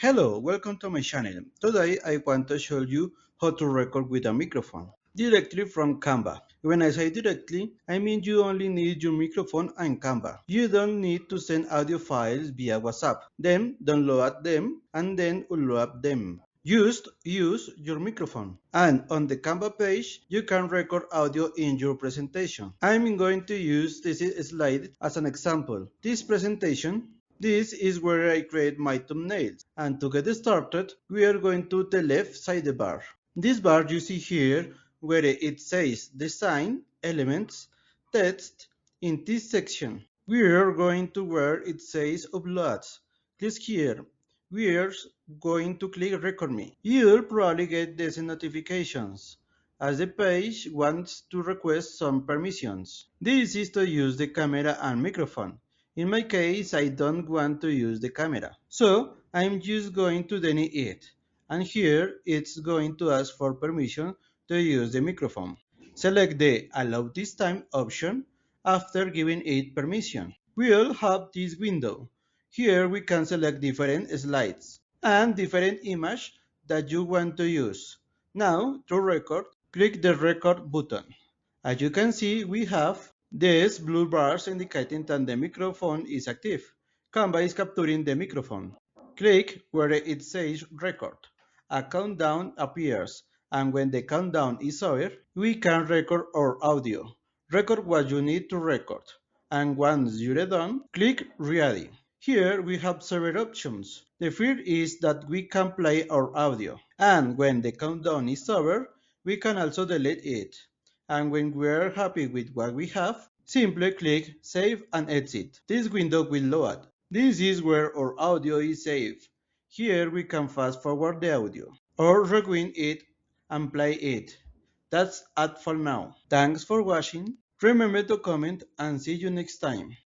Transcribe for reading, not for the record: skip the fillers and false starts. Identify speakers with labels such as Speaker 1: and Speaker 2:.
Speaker 1: Hello, welcome to my channel. Today I want to show you how to record with a microphone directly from Canva. When I say directly, I mean you only need your microphone and Canva. You don't need to send audio files via WhatsApp, then download them and then upload them. Just use your microphone. And on the Canva page, you can record audio in your presentation. I'm going to use this slide as an example. This is where I create my thumbnails. And to get started, we are going to the left sidebar. This bar you see here where it says Design, Elements, Text. In this section, we are going to where it says Uploads. Click here. We are going to click Record Me. You'll probably get these notifications as the page wants to request some permissions. This is to use the camera and microphone. In my case, I don't want to use the camera, so I'm just going to delete it. And here it's going to ask for permission to use the microphone. Select the Allow This Time option after giving it permission. We'll have this window. Here we can select different slides and different image that you want to use. Now, to record, click the record button. As you can see, we have these blue bars indicating that the microphone is active. Canva is capturing the microphone. Click where it says record. A countdown appears, and when the countdown is over, we can record our audio. Record what you need to record, and once you're done, click Ready. Here we have several options. The first is that we can play our audio, and when the countdown is over, we can also delete it. And when we are happy with what we have, simply click Save and Exit. This window will load. This is where our audio is saved. Here we can fast forward the audio, or rewind it and play it. That's all for now. Thanks for watching. Remember to comment and see you next time.